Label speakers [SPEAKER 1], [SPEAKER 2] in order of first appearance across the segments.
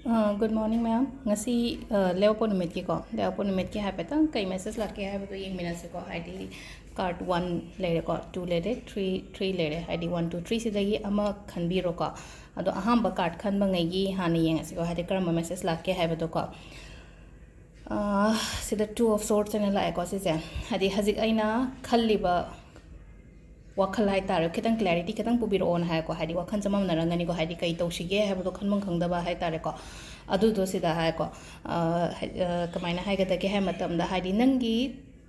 [SPEAKER 1] Good morning, ma'am. Ngasi Leopold Numit ko. Leopold Numit ki hapetan kai message la ke hai to yeng minute se ko ID card 1 lere ko 2 lere 3 lere ID 1 2 3 sidagi ama khanbi ro ko ado ahamba card khan bangai gi hani yeng se ko hade karama message la ke hai to ko sida two of swords and la ko se hadi hazik aina khalliba wakhal hai tar khitang clarity khitang pubiro on hai ko hadi wakhan chamam narangani ko hadi kai tawsige hai bo khanmang khangdaba hai tar ko adu do sida hai ko kamaina hai ga ke hai matam da hadi nangi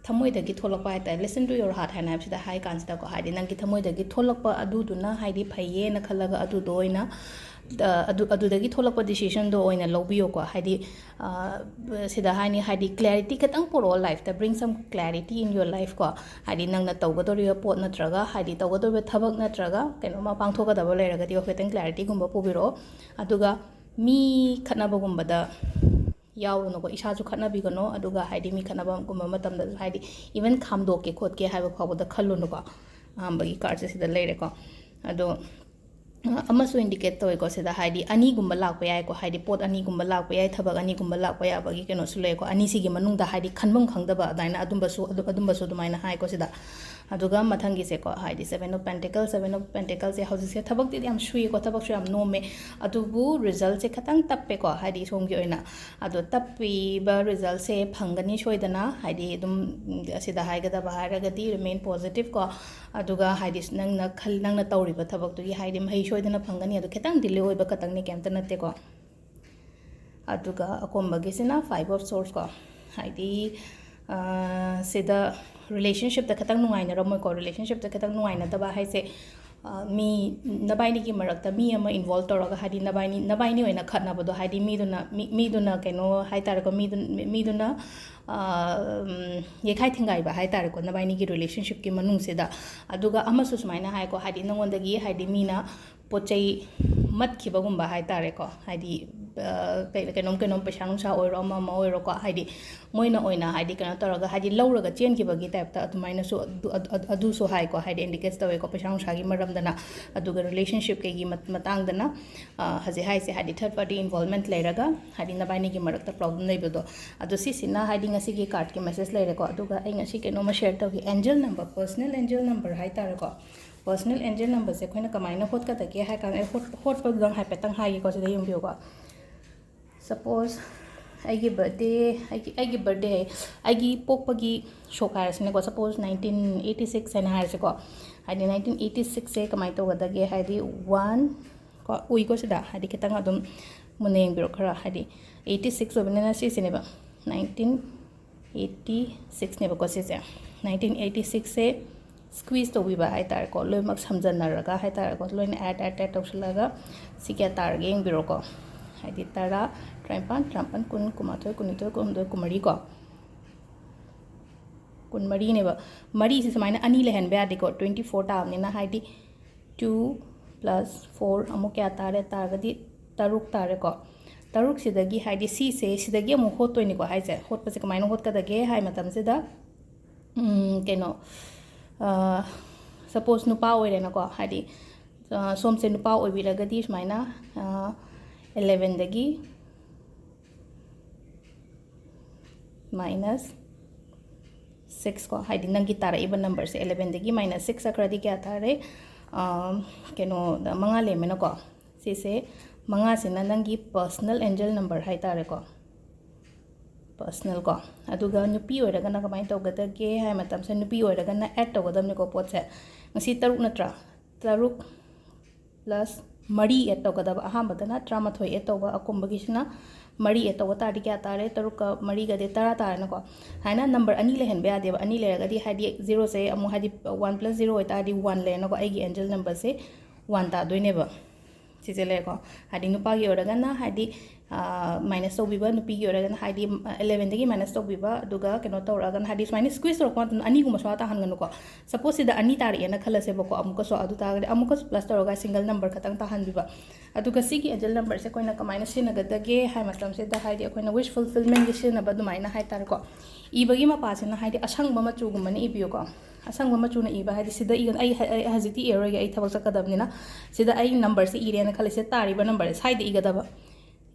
[SPEAKER 1] thamoi da gi tholakpa hai tar listen to your heart hana sida hai kan sida ko hadi nangi thamoi da gi tholakpa adu du na hadi phaiye na khalaga adu do ina adu da gi tholakpa decision do oina lobiyo ko hadi sida hani hadi clarity katang puro life ta bring some clarity in your life ko hadi nang na tawgadori pot na traga hadi tawgadori thabak na traga keno ma pangthoka da bole raga di okhetang clarity gumba pubiro aduga mi khatna bagumba da yaw no ko isa ju khatna bi gano aduga hadi mi khatna ba gumba matam da hadi even khamdo ke khot ke haiba phabu da khallu no ko ambagi card se sida leire ko ado amasu indicate toy ko sida haidi ani gumba lakpa yai ko haidi pot ani gumba lakpa yai thabak ani gumba lakpa ya bagi keno sule ko ani sigi manung da haidi khanbam khangdaba daina adumba su dumaina hai ko sida aduga mathangi se ko haidi seven of pentacles se hausi se thabak ti am shui ko thabak su am no me adubu result se khatang tappe ko haidi somgi oina adu tappi ba result se phangani shoidana haidi dum sida haiga da bahara gadi remain positive ko aduga haidi nang na khal nang na tawri ba thabak tu gi haidi mai shoidana phangani adu khetang delay oi ba katang ni kemta natte ko aduga akomba gisina five of swords ko haidi sida relationship da khatang nungai na ramoi ko relationship da khatang nungai na da ba haise mi nabaini ki marakta mi ama involve toraga hadi nabaini oina khatna bodo hadi mi duna keno hai tar ko mi duna ye khai thingai ba hai tar ko nabaini ki relationship ki manung se da aduga amasu sumaina hai ko hadi nangondagi hadi mina pochai mat khiba gumba hai tar ko hadi kenom paisa nungsa oiro ma oiro ko hadi moina oina hadi kana toraga hadi lauraga chen khibagi type ta adumaina su adu so hai ko hadi indicates tawe ko paisa nungsa gi maram dana aduga relationship ke gi matang dana haji hai se hadi third party involvement leiraga hadi nabaini gi marakta problem nei bodo adu si sina hadi ngasi gi card ki message leire ko aduga ai ngasi keno ma share tawi angel number personal angel number hai tar ko personal angel number se khoina kamaina hot ka take hai kan hot pa dang hai petang hai ko se yum bio ko suppose aigi birthday aigi pokpagi shock harsne ko suppose 1986 and harse ko hadi 1986 se kamai to gada ge hadi 1 ko ui ko sida hadi ketang adum muneng biro khara hadi 86 obinena si sineba 1986 ne ba ko se 1986 se squeeze to biba hai tar ko loi mak samjan raga hai tar ko loi add to sulaga sikya tar geng biro ko hadi tara trampan kun kumathoi kunitoi kumdoi kumari ko kun mari ne ba mari se samaina ani lehen ba de ko 24 ta ne na haidi 2 plus 4 amu kya tare targadi taruk tare ko taruk sidagi haidi si se sidagi amu hotoi ni ko haise hot pa se kamaina hot ka dage hai matam se da keno suppose nupa oire na ko haidi som se nupa oibiragadi samaina 11 dagi minus 6 ko haidi nangi tara even number se 11 dagi minus 6 akradi kya tare keno da manga le mena ko se manga se na nangi personal angel number hai tare ko personal ko aduga nupi oiraga na kamai tawgada ge hai matam se nupi oiraga na add tawgadam ne ko pot se ngasi taruk natra taruk plus mari add tawgada ahamba dana tramathoi add tawga akombagi sina mari add tawga tari kya tare taruk mari ga de tara tare na ko haina number ani le hen ba de ani le ga di hadi 0 se amu hadi 1 plus 0 eta di 1 le na ko ai gi angel number se 1 ta doine ba sisele ko hadi nupa gi oraga na hadi minus to biba nupi gi oraga na hadi 11 dagi minus to biba duga keno to oraga na hadi minus squeeze ro ko ani guma so ta han nganu ko suppose da ani tar ena khala se bako amuka so adu ta amuka plus to oraga single number khatang ta han biba aduga sigi angel number se koina kamaina sina ga dage hai matlam se da hadi koina wish fulfillment gi sina ba dumaina hai tar ko ibagi ma pa se na hadi asang ba ma chu guma ni ibiyo ko asang ba ma chu na iba hadi sida igan ai haziti error ga ai thabak sakadabnina sida ai number se ire na khale se tari ba number side iga da ba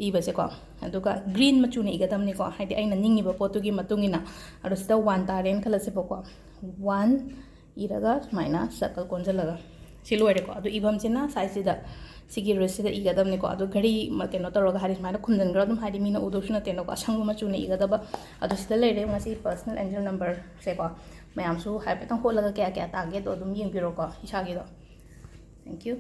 [SPEAKER 1] ꯏꯕꯁꯦꯀꯣ ꯑꯗꯨꯒ green ꯃꯆꯨꯅ ꯏꯒꯗꯕꯅꯤꯀꯣ ꯍꯥꯏꯗꯤ ꯑꯩꯅ ꯅꯤꯡꯉꯤꯕ ꯄꯣꯠꯇꯨꯒꯤ ꯃꯇꯨꯡ ꯏꯟꯅ ꯑꯗꯣ ꯁꯤꯗ 1 ꯇꯥꯔꯦꯅ ꯈꯜꯂꯁꯦꯕꯀꯣ 1 ꯏꯔꯒ ꯁꯨꯃꯥꯏꯅ ꯁꯔꯀꯜ ꯀꯣꯟꯁꯤꯜꯂꯒ ꯁꯤ ꯂꯣꯏꯔꯦꯀꯣ ꯑꯗꯣ ꯏꯐꯝꯁꯤꯅ ꯁꯥꯏꯖꯁꯤꯗ ꯁꯤꯒꯤ ꯔꯤꯁꯁꯤꯗ ꯏꯒꯗꯕꯅꯤꯀꯣ ꯑꯗꯣ ꯘꯔꯤ ꯀꯩꯅꯣ ꯇꯧꯔꯒ ꯍꯥꯏꯗꯤ ꯁꯨꯃꯥꯏꯅ ꯈꯨꯝꯖꯤꯟꯈ꯭ꯔ ꯑꯗꯨꯝ ꯍꯥꯏꯗꯤ ꯃꯤꯅ ꯎꯗꯧꯁꯨ ꯅꯠꯇꯦꯅꯀꯣ ꯑꯁꯪꯕ ꯃꯆꯨꯅ ꯏꯒꯗꯕ ꯑꯗꯣ ꯁꯤꯗ ꯂꯩꯔꯦ ꯉꯁꯤ ꯄꯔꯁꯅꯦꯜ ꯑꯦꯟꯖꯦꯜ ꯅꯝꯕꯔꯁꯦꯀꯣ ꯃꯌꯥꯝꯁꯨ ꯍꯥꯏꯐꯦꯠꯇꯪ ꯍꯣꯠꯂꯒ ꯀꯌꯥ ꯀꯌꯥ ꯇꯥꯒꯦꯗꯣ ꯑꯗꯨꯝ ꯌꯦꯡꯕꯤꯔꯣꯀꯣ ꯏꯁꯥꯒꯤꯗꯣ ꯊꯦꯡꯛ ꯌꯨ